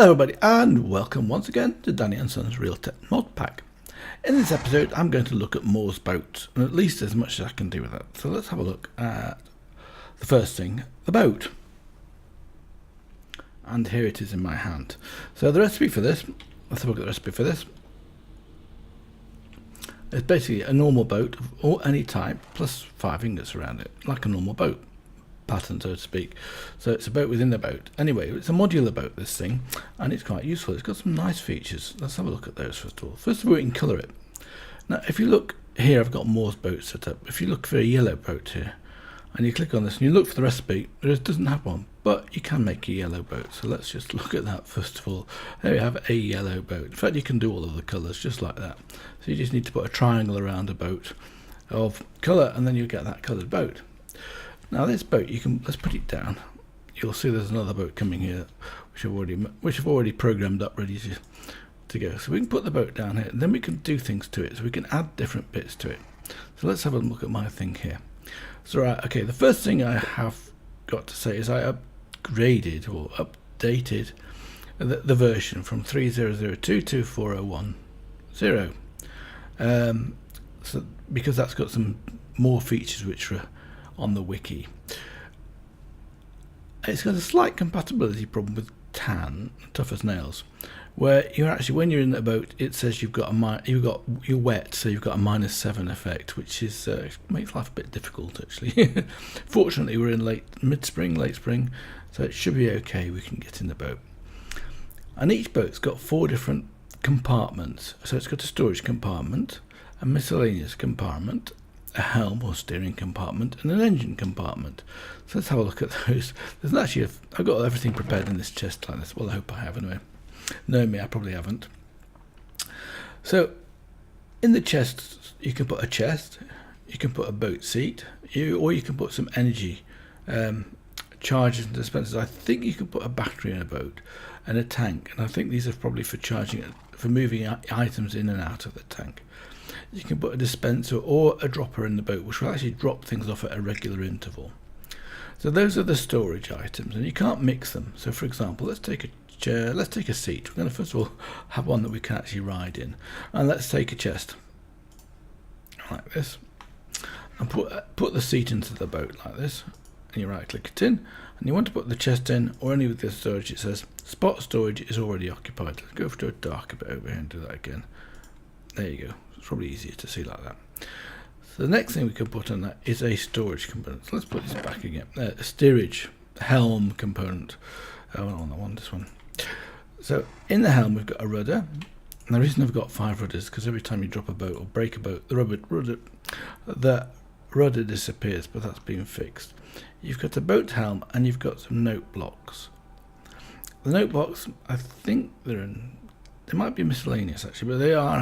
Hello everybody and welcome once again to Danny & Son's Realtech mod pack. In this episode I'm going to look at Moar Boat, and at least as much as I can do with that. So let's have a look at the first thing, the boat. And here it is in my hand. So the recipe for this, let's have a look at the recipe for this. It's basically a normal boat of any type plus 5 ingots around it, like a normal boat pattern, so to speak. So it's a boat within a boat. Anyway, it's a modular boat, this thing, and it's quite useful. It's got some nice features. Let's have a look at those first of all. First of all, we can colour it. Now, if you look here, I've got Moar's Boat set up. If you look for a yellow boat here, and you click on this, and you look for the recipe, it doesn't have one, but you can make a yellow boat. So let's just look at that first of all. There we have a yellow boat. In fact, you can do all of the colours just like that. So you just need to put a triangle around a boat of colour, and then you get that coloured boat. Now this boat, let's put it down. You'll see there's another boat coming here, which I've already programmed up, ready to go. So we can put the boat down here, and then we can do things to it. So we can add different bits to it. So let's have a look at my thing here. So right, okay, the first thing I have got to say is I upgraded or updated the version from 3002 to 4010. So because that's got some more features which are on the wiki. It's got a slight compatibility problem with tan, tough as nails, where you're actually, when you're in the boat, it says you're wet, so you've got a -7 effect, which is makes life a bit difficult actually. Fortunately, we're in late spring, so it should be okay. We can get in the boat, and each boat's got 4 different compartments. So it's got a storage compartment, a miscellaneous compartment, a helm or steering compartment, and an engine compartment. So let's have a look at those. There's actually I've got everything prepared in this chest like this. Well, I hope I have anyway. Knowing me, I probably haven't. So in the chest, you can put a chest, you can put a boat seat, or you can put some energy chargers and dispensers. I think you can put a battery in a boat and a tank, and I think these are probably for charging, for moving items in and out of the tank. You can put a dispenser or a dropper in the boat, which will actually drop things off at a regular interval. So those are the storage items, and you can't mix them. So for example, let's take a chair, let's take a seat. We're going to first of all have one that we can actually ride in, and let's take a chest like this, and put the seat into the boat like this, and you right click it in, and you want to put the chest in or any of the storage. It says spot storage is already occupied. Let's go to a darker bit over here and do that again. There you go. It's probably easier to see like that. So the next thing we can put on that is a storage component. So let's put this back again. A steerage Helm component. Oh, no, not one, this one. So in the helm we've got a rudder. And the reason I've got 5 rudders is because every time you drop a boat or break a boat, the rudder disappears, but that's been fixed. You've got a boat helm, and you've got some note blocks. The note blocks, I think they might be miscellaneous actually, but they are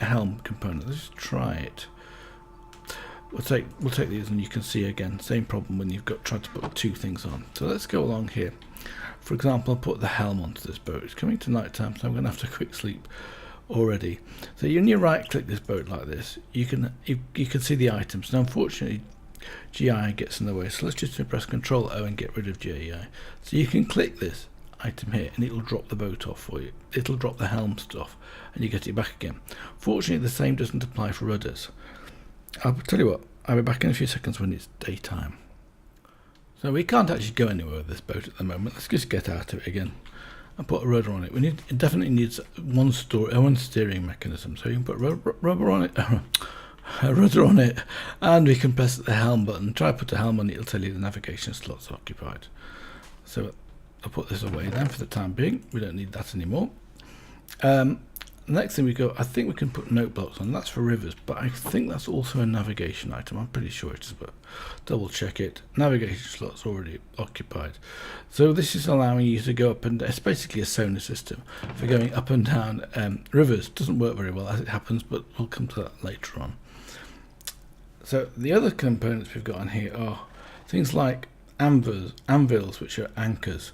a helm component. Let's just try it. We'll take these, and you can see again same problem when you've got tried to put 2 things on. So let's go along here. For example, I'll put the helm onto this boat. It's coming to night time, so I'm going to have to quick sleep already. So when you right click this boat like this, you can see the items. Now unfortunately GI gets in the way, so let's just press Ctrl O and get rid of GI. So you can click this item here and it'll drop the boat off for you. It'll drop the helm stuff and you get it back again. Fortunately, the same doesn't apply for rudders. I'll tell you what, I'll be back in a few seconds when it's daytime. So we can't actually go anywhere with this boat at the moment. Let's just get out of it again and put a rudder on it. It definitely needs one steering mechanism, so you can put rubber on it, a rudder on it, and we can press the helm button. Try to put the helm on it, it'll tell you the navigation slot's occupied. So I'll put this away then for the time being. We don't need that anymore. Next thing I think we can put note blocks on. That's for rivers, but I think that's also a navigation item. I'm pretty sure it is, but double check it. Navigation slot's already occupied. So this is allowing you to go up and down. It's basically a sonar system for going up and down rivers. Doesn't work very well as it happens, but we'll come to that later on. So the other components we've got on here are things like anvils, which are anchors,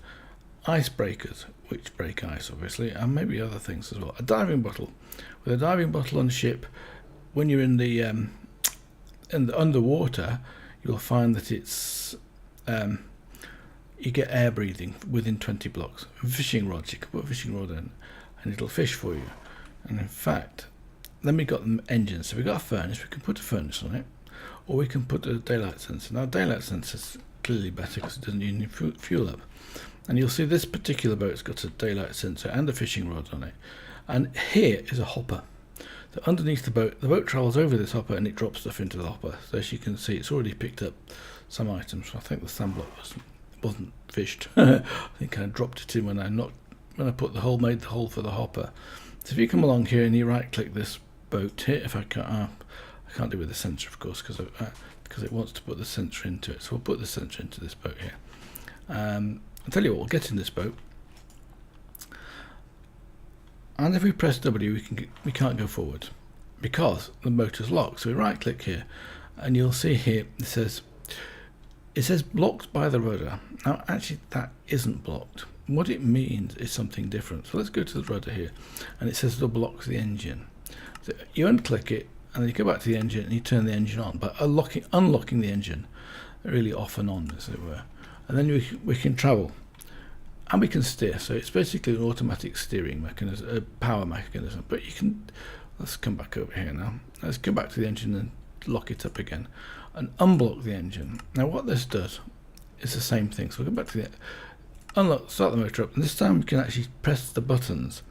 icebreakers, which break ice obviously, and maybe other things as well. A diving bottle. With a diving bottle on a ship, when you're in the underwater, you'll find that it's you get air breathing within 20 blocks. Fishing rods, you can put a fishing rod in and it'll fish for you. And in fact, then we've got the engines. So we've got a furnace, we can put a furnace on it, or we can put a daylight sensor. Now daylight sensor is clearly better because it doesn't use any fuel up. And you'll see this particular boat's got a daylight sensor and a fishing rod on it. And here is a hopper. So underneath the boat travels over this hopper and it drops stuff into the hopper. So as you can see, it's already picked up some items. I think the sandblock wasn't fished. I think I dropped it in when I put the hole, made the hole for the hopper. So if you come along here and you right click this boat here, if I can't do it with the sensor of course because it wants to put the sensor into it. So we'll put the sensor into this boat here. I'll tell you what, we'll get in this boat. And if we press W, we can't go forward because the motor's locked. So we right click here and you'll see here it says blocked by the rudder. Now actually that isn't blocked. What it means is something different. So let's go to the rudder here and it says it blocks the engine. So you unclick it and then you go back to the engine and you turn the engine on, but unlocking the engine really off and on as it were. And then we can travel. And we can steer, so it's basically an automatic steering mechanism, a power mechanism. But you can, let's come back over here now. Let's go back to the engine and lock it up again, and unblock the engine. Now what this does is the same thing. So we'll go back to the unlock, start the motor up, and this time we can actually press the buttons.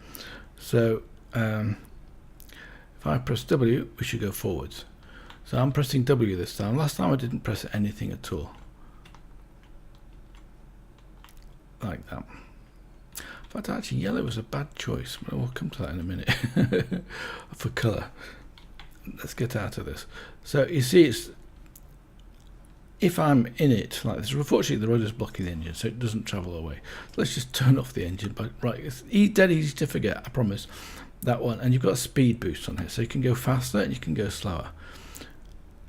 So if I press W, we should go forwards. So I'm pressing W this time. Last time I didn't press anything at all. Like that. In fact, actually yellow was a bad choice, but we'll come to that in a minute. For colour. Let's get out of this. So you see, it's if I'm in it like this, unfortunately the rudder's blocking the engine so it doesn't travel away. So let's just turn off the engine. But right, it's dead easy to forget, I promise. That one, and you've got a speed boost on here, so you can go faster and you can go slower.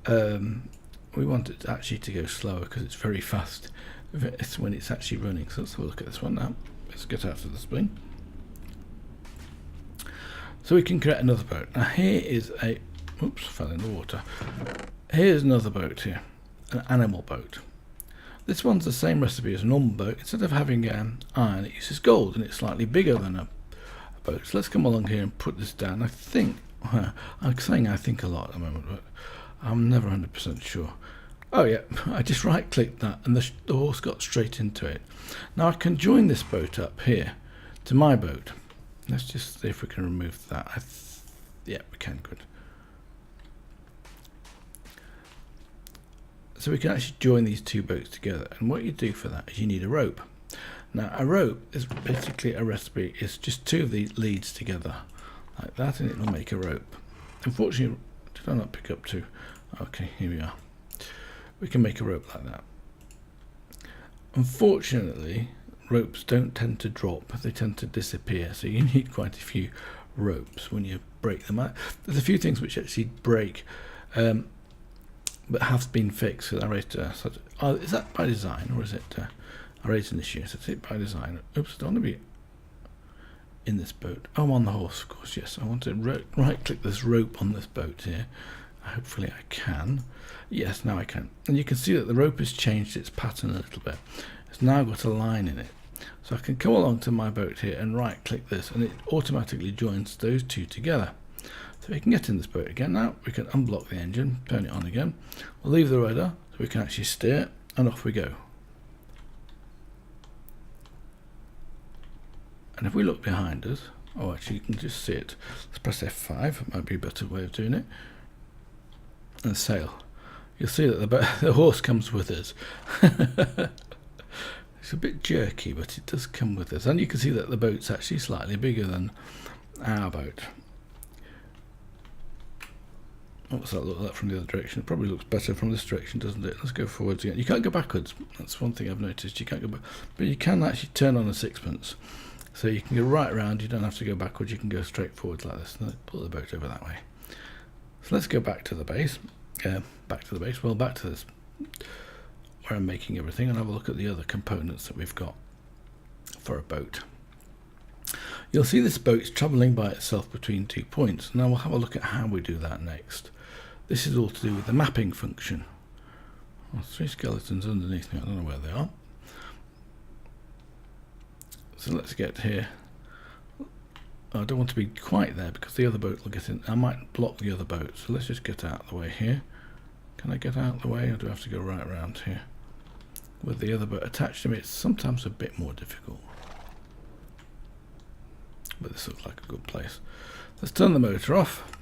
We want it actually to go slower because it's very fast. It's when it's actually running. So let's have a look at this one now. Let's get out of the spring. So we can create another boat. Now here is a, oops, fell in the water. Here's another boat here, an animal boat. This one's the same recipe as a normal boat. Instead of having iron, it uses gold, and it's slightly bigger than a boat. So let's come along here and put this down. I think, I'm saying I think a lot at the moment, but I'm never 100% sure. Oh yeah, I just right clicked that and the horse got straight into it. Now I can join this boat up here to my boat. Let's just see if we can remove that. Yeah, we can, good. So we can actually join these two boats together, and what you do for that is you need a rope. Now a rope is basically a recipe, it's just two of the leads together like that and it will make a rope. Unfortunately, did I not pick up two? Okay, here we are. We can make a rope like that. Unfortunately, ropes don't tend to drop, they tend to disappear, so you need quite a few ropes when you break them out. There's a few things which actually break, but have been fixed. So is that by design, or is it I raised an issue? So it's it by design. Oops, I don't want to be in this boat. Oh, I'm on the horse, of course, yes. I want to right click this rope on this boat here. Hopefully I can. Yes, now I can. And you can see that the rope has changed its pattern a little bit. It's now got a line in it. So I can come along to my boat here and right click this and it automatically joins those two together. So we can get in this boat again now. We can unblock the engine, turn it on again. We'll leave the rudder so we can actually steer, and off we go. And if we look behind us, oh actually you can just see it. Let's press F5, it might be a better way of doing it. And sail. You'll see that the horse comes with us. It's a bit jerky, but it does come with us. And you can see that the boat's actually slightly bigger than our boat. What's that look like from the other direction? It probably looks better from this direction, doesn't it? Let's go forwards again. You can't go backwards. That's one thing I've noticed. You can't go back, but you can actually turn on a sixpence. So you can go right around. You don't have to go backwards. You can go straight forwards like this. And pull the boat over that way. So let's go back to the base. Back to this where I'm making everything, and have a look at the other components that we've got for a boat. You'll see this boat's travelling by itself between 2 points. Now we'll have a look at how we do that next. This is all to do with the mapping function. Well, 3 skeletons underneath me, I don't know where they are. So let's get here. I don't want to be quite there because the other boat will get in. I might block the other boat, so let's just get out of the way here. Can I get out of the way, or do I have to go right around here? With the other boat attached to me, it's sometimes a bit more difficult. But this looks like a good place. Let's turn the motor off,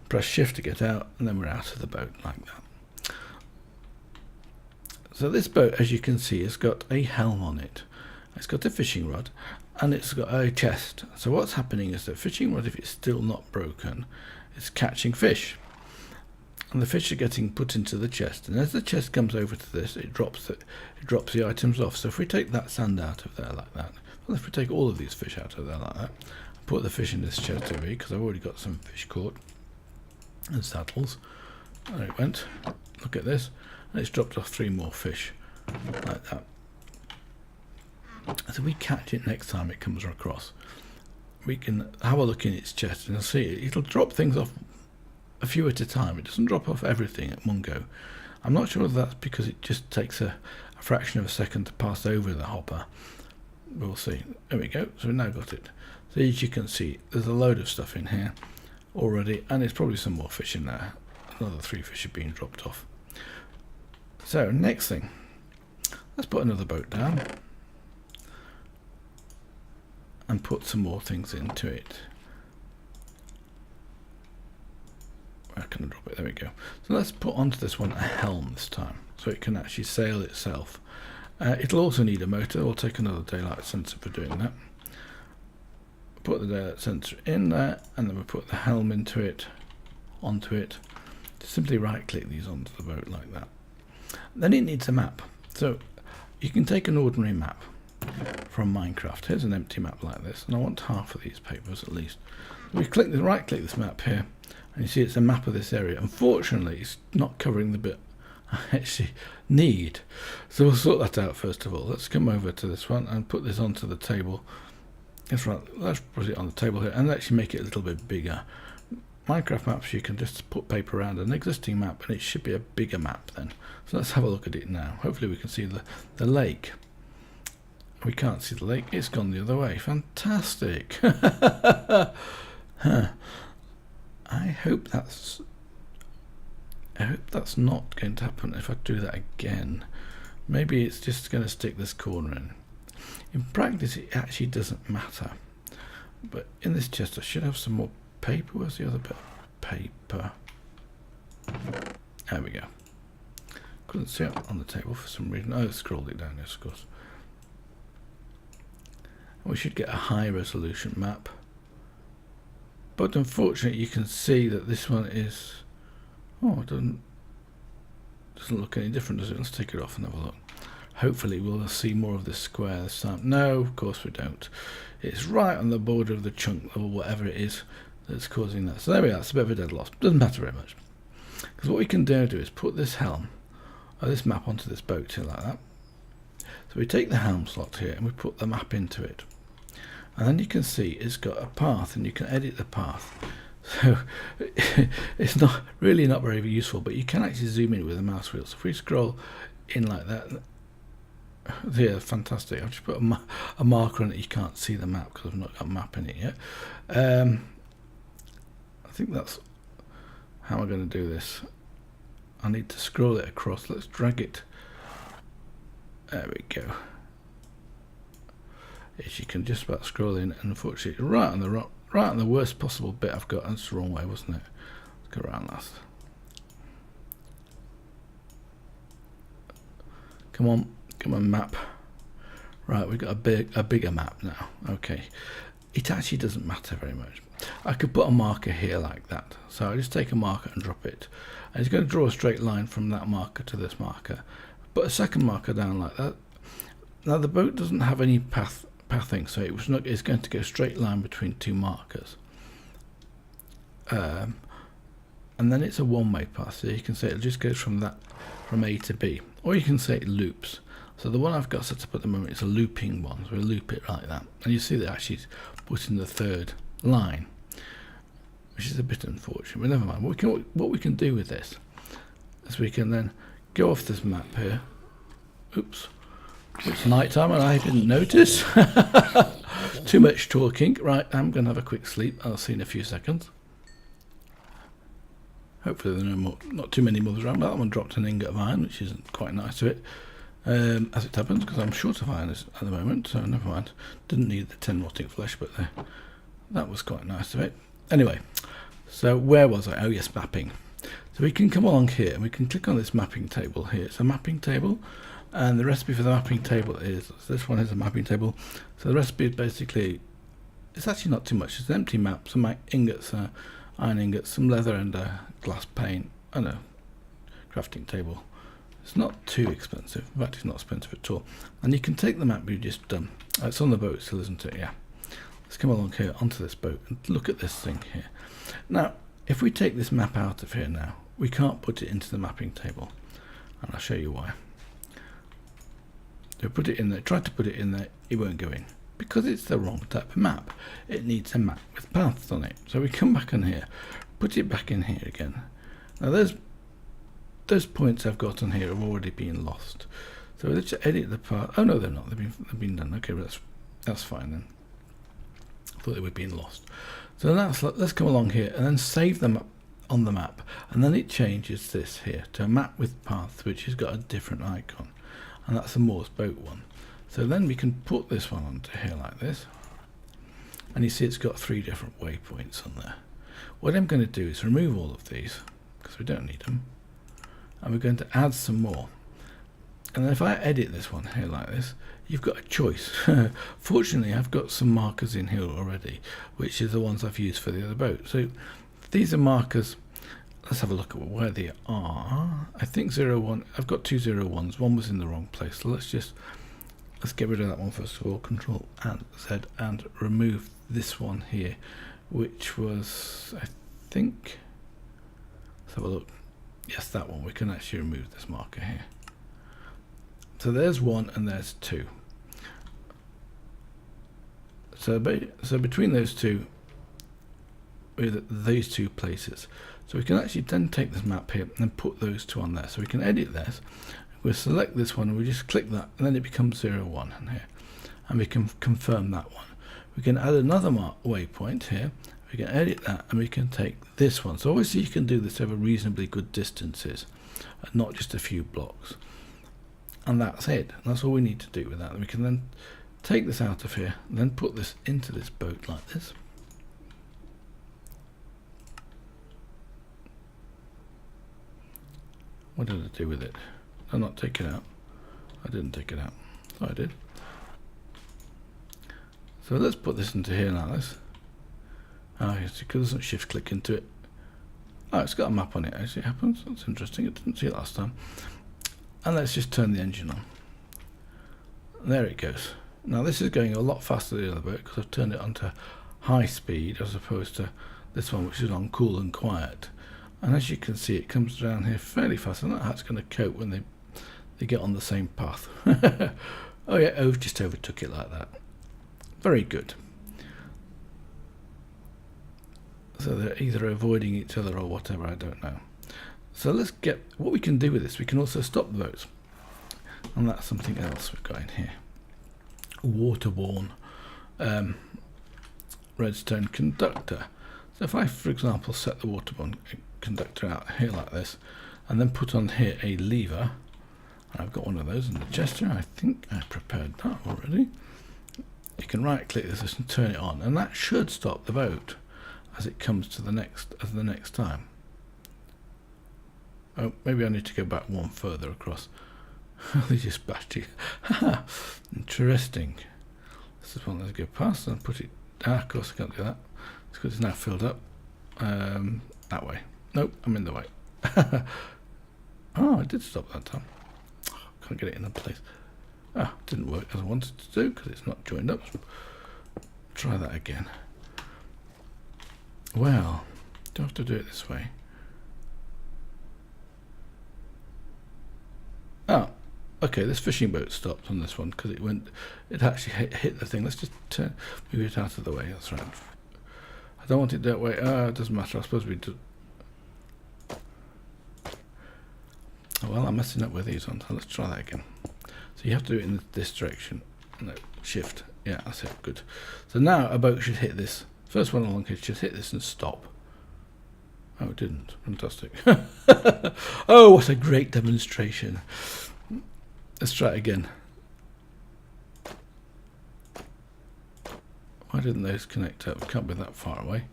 press shift to get out, and then we're out of the boat like that. So this boat, as you can see, has got a helm on it. It's got a fishing rod, and it's got a chest. So what's happening is that fishing rod, if it's still not broken, is catching fish. And the fish are getting put into the chest, and as the chest comes over to this, it drops the items off. So if we take that sand out of there like that, well, if we take all of these fish out of there like that, put the fish in this chest over here, because I've already got some fish caught and saddles. There it went. Look at this, and it's dropped off 3 more fish like that. So we catch it next time it comes across. We can have a look in its chest and see it'll drop things off a few at a time. It doesn't drop off everything at one go. I'm not sure if that's because it just takes a fraction of a second to pass over the hopper. We'll see. There we go. So we've now got it. So as you can see, there's a load of stuff in here already, and there's probably some more fish in there. Another 3 fish are being dropped off. So next thing, let's put another boat down and put some more things into it. Where can I drop it? There we go. So let's put onto this one a helm this time, so it can actually sail itself. It'll also need a motor. We'll take another daylight sensor for doing that. Put the daylight sensor in there, and then we'll put the helm onto it. Just simply right click these onto the boat like that. Then it needs a map. So you can take an ordinary map from Minecraft. Here's an empty map like this, and I want half of these papers at least. We right click this map here, and you see it's a map of this area. Unfortunately, it's not covering the bit I actually need, so we'll sort that out first of all. Let's come over to this one and put this onto the table. That's right, let's put it on the table here and actually make it a little bit bigger. Minecraft maps, you can just put paper around an existing map and it should be a bigger map then. So let's have a look at it now. Hopefully we can see the lake. We can't see the lake, it's gone the other way. Fantastic. Huh. I hope that's not going to happen if I do that again. Maybe it's just going to stick this corner in. In practice it actually doesn't matter. But in this chest I should have some more paper. Where's the other bit of paper? There we go. Couldn't see it on the table for some reason. Oh, I scrolled it down, yes, of course. We should get a high resolution map. But unfortunately you can see that this one is... Oh, it doesn't look any different, does it? Let's take it off and have a look. Hopefully we'll see more of this square this time. No, of course we don't. It's right on the border of the chunk or whatever it is that's causing that. So there we are. It's a bit of a dead loss. Doesn't matter very much. Because what we can do is put this helm, or this map onto this boat here like that. So we take the helm slot here and we put the map into it. And then you can see it's got a path and you can edit the path. So it's not very useful, but you can actually zoom in with a mouse wheel. So if we scroll in like that, yeah, fantastic. I've just put a marker on it. You can't see the map because I've not got a map in it yet. I think that's how I'm going to do this. I need to scroll it across. Let's drag it. There we go. As you can just about scroll in, and unfortunately right on the worst possible bit I've got. That's the wrong way, wasn't it? Let's go around last. Come on, map. Right, we've got a bigger map now. Okay, it actually doesn't matter very much. I could put a marker here like that. So I just take a marker and drop it, and it's going to draw a straight line from that marker to this marker. Put a second marker down like that. Now the boat doesn't have any pathing, so it's going to go straight line between 2 markers. And then it's a one-way path, so you can say it just goes from A to B, or you can say it loops. So the one I've got set up at the moment is a looping one, so we'll loop it like that, and you see that actually it's put in the 3rd line, which is a bit unfortunate, but never mind. What we can do with this is we can then go off this map here, oops, It's night time and I didn't notice. Too much talking. Right, I'm going to have a quick sleep. I'll see you in a few seconds. Hopefully there are not too many mothers around. That one dropped an ingot of iron, which isn't quite nice of it. As it happens, because I'm short of iron at the moment, so never mind. Didn't need the 10 rotting flesh, but that was quite nice of it. Anyway, so where was I? Oh yes, mapping. So we can come along here and we can click on this mapping table here. It's a mapping table, and the recipe for the mapping table is, so this one is a mapping table. So the recipe is basically, it's actually not too much. It's an empty map, some ingots, iron ingots, some leather and glass pane, and a crafting table. It's not too expensive. In fact, it's not expensive at all. And you can take the map we've just done. It's on the boat still, isn't it? Yeah. Let's come along here onto this boat and look at this thing here. Now, if we take this map out of here now, we can't put it into the mapping table. And I'll show you why. So put it in there, try to put it in there, it won't go in. Because it's the wrong type of map. It needs a map with paths on it. So we come back in here, put it back in here again. Now those points I've got on here have already been lost. So let's edit the path. Oh no, they're not. They've been done. Okay, well, that's fine then. I thought they were being lost. So let's come along here and then save them up on the map, and then it changes this here to a map with paths, which has got a different icon, and that's the Moar Boat one. So then we can put this one onto here like this, and you see it's got 3 different waypoints on there. What I'm going to do is remove all of these because we don't need them, and we're going to add some more. And then if I edit this one here like this, you've got a choice. Fortunately, I've got some markers in here already, which is the ones I've used for the other boat. So these are markers. Let's have a look at where they are. I think 01. I've got 2 01s. One was in the wrong place. So let's get rid of that one first of all. Control and Z and remove this one here, which was, I think. Let's have a look. Yes, that one. We can actually remove this marker here. So there's 1 and there's 2. So between those two, these 2 places. So we can actually then take this map here and put those 2 on there. So we can edit this. We'll select this one and we just click that, and then it becomes 01 in here. And we can confirm that one. We can add another waypoint here. We can edit that and we can take this one. So obviously you can do this over reasonably good distances, and not just a few blocks. And that's it. That's all we need to do with that. We can then take this out of here and then put this into this boat like this. What did I do with it? Did I not take it out? I didn't take it out. Oh, I did. So let's put this into here now. Oh, yes, because it doesn't shift click into it. Oh, it's got a map on it as it happens. That's interesting. I didn't see it last time. And let's just turn the engine on. There it goes. Now this is going a lot faster than the other boat because I've turned it onto high speed as opposed to this one, which is on cool and quiet. And as you can see, it comes down here fairly fast. I don't know how it's going to cope when they get on the same path. Oh yeah, just overtook it like that. Very good. So they're either avoiding each other or whatever, I don't know. So let's get what we can do with this. We can also stop the boats, and that's something else we've got in here. Waterborne redstone conductor. So if I, for example, set the Waterborne conductor out here like this, and then put on here a lever, and I've got one of those in the chest here. I think I prepared that already. You can right click this and turn it on, and that should stop the boat as it comes to the next time. Oh, maybe I need to go back one further across. They just bashed it. Interesting. This is one let's go past and put it. Of course I can't do that. It's because it's now filled up. That way. Nope, I'm in the way. Oh, I did stop that time. Can't get it in the place. Ah, didn't work as I wanted to do because it's not joined up. Try that again. Well, do I have to do it this way? Oh, okay, this fishing boat stopped on this one because it actually hit the thing. Let's just move it out of the way. That's right. I don't want it that way. It doesn't matter. I suppose we do. Well, I'm messing up with these ones. So let's try that again. So you have to do it in this direction. No, shift. Yeah, that's it. Good. So now a boat should hit this. First one along here should hit this and stop. Oh, it didn't. Fantastic. Oh, what a great demonstration. Let's try it again. Why didn't those connect up? It can't be that far away.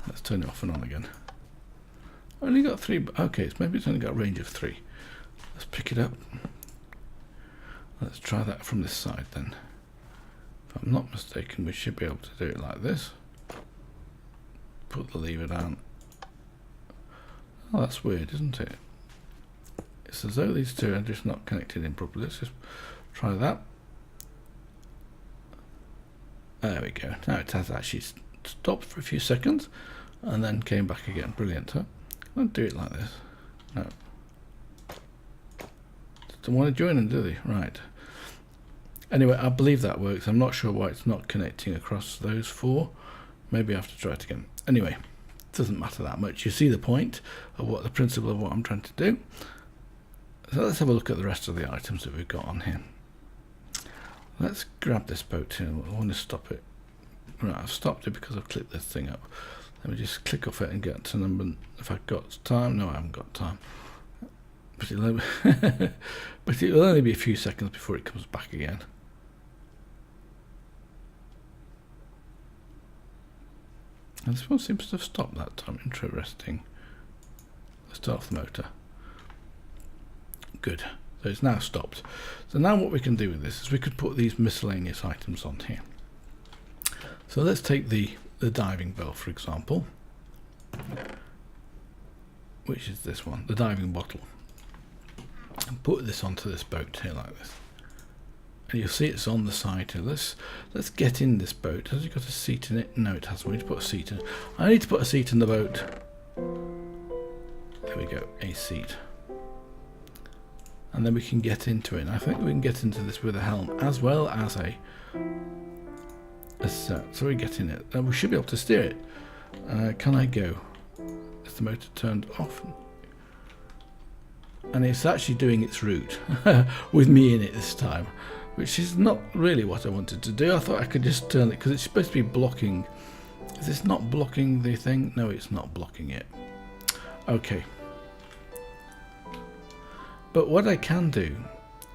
Let's turn it off and on again. Only got 3. Okay, maybe it's only got a range of 3. Let's pick it up. Let's try that from this side then. If I'm not mistaken, we should be able to do it like this. Put the lever down. Oh, that's weird, isn't it? It's as though these two are just not connected in properly. Let's just try that. There we go. Now it has actually stopped for a few seconds and then came back again. Brilliant, huh? Don't do it like this. No. Don't want to join them, do they? Right. Anyway, I believe that works. I'm not sure why it's not connecting across those 4. Maybe I have to try it again. Anyway, it doesn't matter that much. You see the point of what the principle of what I'm trying to do. So let's have a look at the rest of the items that we've got on here. Let's grab this boat here. I want to stop it. Right, I've stopped it because I've clicked this thing up. Let me just click off it and get to number. If I've got time, no, I haven't got time. But it'll only be a few seconds before it comes back again. And this one seems to have stopped that time. Interesting. Let's start off the motor. Good. So it's now stopped. So now what we can do with this is we could put these miscellaneous items on here. So let's take the diving bell, for example, which is this one, the diving bottle, and put this onto this boat here like this. And you'll see it's on the side here. Let's get in this boat. Has it got a seat in it? No, it hasn't. We need to put a seat in it. I need to put a seat in the boat. There we go, a seat. And then we can get into it. And I think we can get into this with a helm as well as a set. So we get in it. And we should be able to steer it. Can I go? Is the motor turned off? And it's actually doing its route with me in it this time, which is not really what I wanted to do. I thought I could just turn it because it's supposed to be blocking. Is this not blocking the thing? No, it's not blocking it. Okay. But what I can do,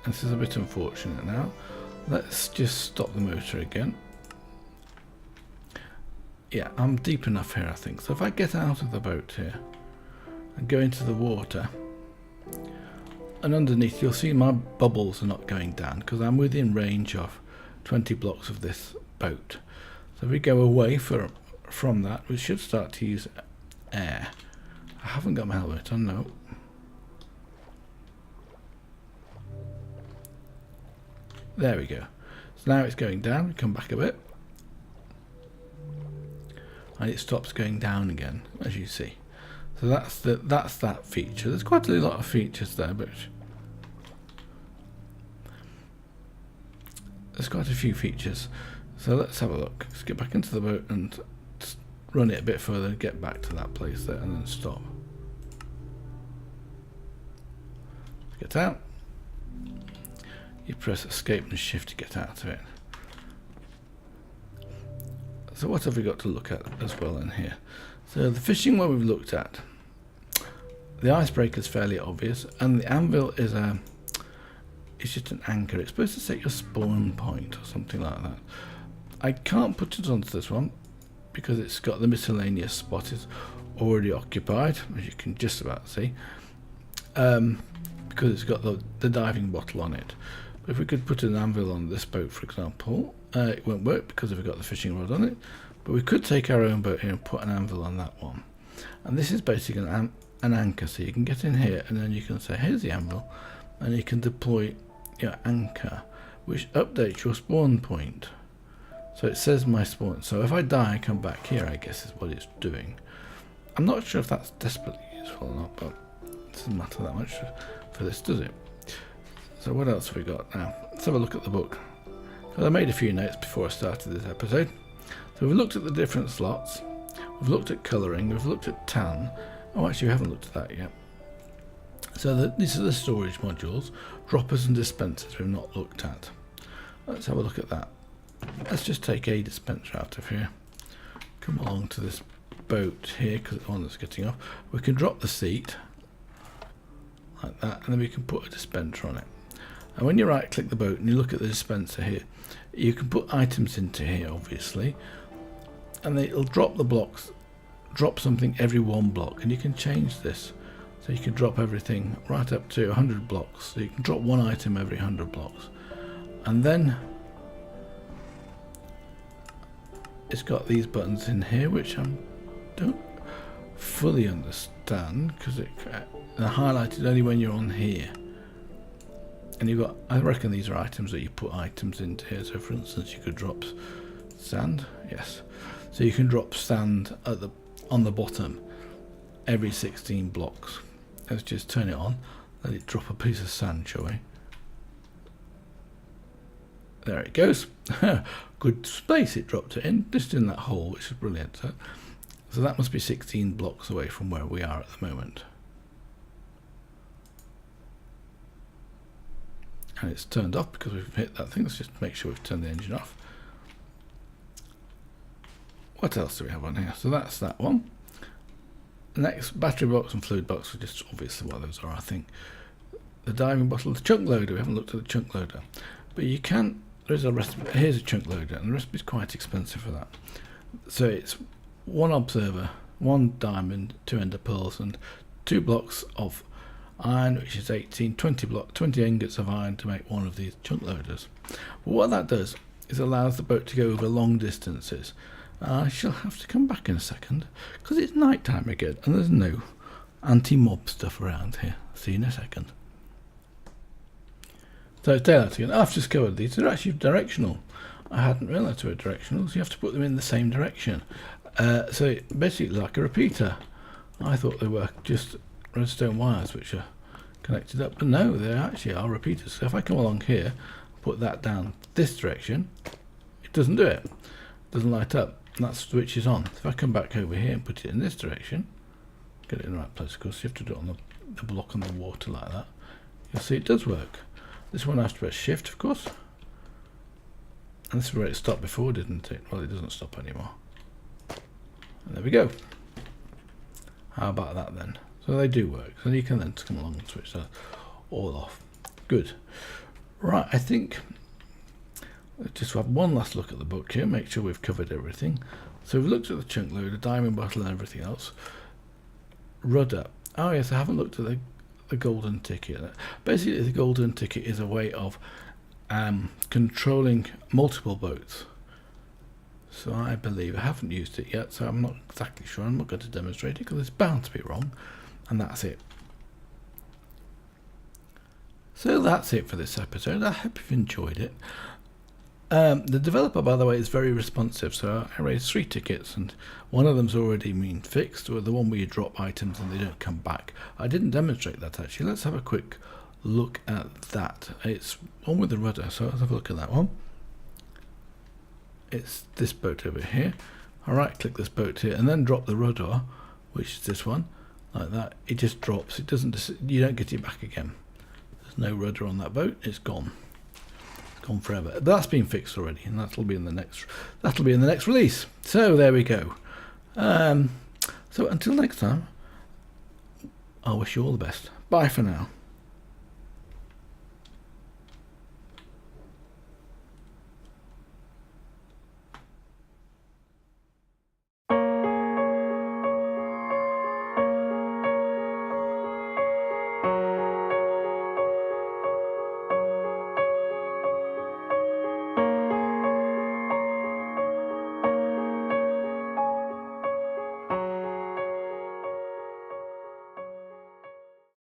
and this is a bit unfortunate now, let's just stop the motor again. Yeah, I'm deep enough here, I think. So if I get out of the boat here and go into the water, and underneath you'll see my bubbles are not going down because I'm within range of 20 blocks of this boat. So if we go away from that, we should start to use air. I haven't got my helmet on, no. There we go. So now it's going down. We come back a bit. And it stops going down again, as you see. So that's that feature. There's quite a lot of features there, but there's quite a few features. So let's have a look. Let's get back into the boat and run it a bit further, get back to that place there, and then stop. Get out. You press escape and shift to get out of it. So what have we got to look at as well in here? So the fishing one we've looked at. The icebreaker is fairly obvious, and the anvil is it's just an anchor. It's supposed to set your spawn point or something like that. I can't put it onto this one because it's got the miscellaneous spot is already occupied, as you can just about see, because it's got the diving bottle on it. But if we could put an anvil on this boat, for example, it won't work because we've got the fishing rod on it. But we could take our own boat here and put an anvil on that one. And this is basically an anchor, so you can get in here and then you can say, here's the anvil, and you can deploy your anchor, which updates your spawn point. So it says my spawn. So if I die, I come back here, I guess is what it's doing. I'm not sure if that's desperately useful or not, but it doesn't matter that much for this, does it? So what else have we got now? Let's have a look at the book. So I made a few notes before I started this episode. So we've looked at the different slots, we've looked at colouring, we've looked at tan. Oh, actually we haven't looked at that yet. So these are the storage modules, droppers and dispensers we've not looked at. Let's have a look at that. Let's just take a dispenser out of here. Come along to this boat here, because it's the one that's getting off. We can drop the seat like that, and then we can put a dispenser on it. And when you right click the boat and you look at the dispenser here, you can put items into here obviously, and it'll drop the blocks, drop something every one block, and you can change this. So you can drop everything right up to 100 blocks. So you can drop one item every 100 blocks. And then it's got these buttons in here, which I don't fully understand, because they're highlighted only when you're on here. And you've got, I reckon these are items that you put items into here. So for instance, you could drop sand. Yes. So you can drop sand at on the bottom every 16 blocks. Let's just turn it on, let it drop a piece of sand, shall we? There it goes. Good space it dropped it in, just in that hole, which is brilliant. So that must be 16 blocks away from where we are at the moment. And it's turned off because we've hit that thing. Let's just make sure we've turned the engine off. What else do we have on here? So that's that one. Next, battery box and fluid box are just obviously what those are, I think. The diving bottle, the chunk loader, we haven't looked at the chunk loader. But you can, there's a recipe, here's a chunk loader, and the recipe is quite expensive for that. So it's one observer, one diamond, 2 ender pearls, and 2 blocks of iron, which is 20 ingots of iron to make one of these chunk loaders. But what that does is allows the boat to go over long distances. I shall have to come back in a second because it's night time again and there's no anti-mob stuff around here. See you in a second. So daylight again. I've discovered these are actually directional. I hadn't realised they were directional, so you have to put them in the same direction. So basically like a repeater. I thought they were just redstone wires which are connected up, but no, they actually are repeaters. So if I come along here, put that down this direction, it doesn't do it. It doesn't light up. And that switch is on. If I come back over here and put it in this direction, get it in the right place, of course you have to do it on the block on the water like that, you'll see it does work. This one I have to press shift, of course, and this is where it stopped before, didn't it? Well, it doesn't stop anymore. And there we go. How about that then? So they do work. So you can then come along and switch that all off. Good. Right, I think let's just have one last look at the book here, make sure we've covered everything. So we've looked at the chunk loader, diamond bottle and everything else. Rudder. Oh yes, I haven't looked at the golden ticket. Basically the golden ticket is a way of controlling multiple boats. So I believe, I haven't used it yet, so I'm not exactly sure. I'm not going to demonstrate it because it's bound to be wrong. And that's it. So that's it for this episode. I hope you've enjoyed it. The developer, by the way, is very responsive. So I raised 3 tickets, and one of them's already been fixed, or the one where you drop items and they don't come back. I didn't demonstrate that actually. Let's have a quick look at that. It's one with the rudder, so let's have a look at that one. It's this boat over here. I right click this boat here and then drop the rudder, which is this one, like that. It just drops. It doesn't. You don't get it back again. There's no rudder on that boat. It's gone. Gone forever. But that's been fixed already, and that'll be in the next release. So there we go. So until next time, I wish you all the best. Bye for now.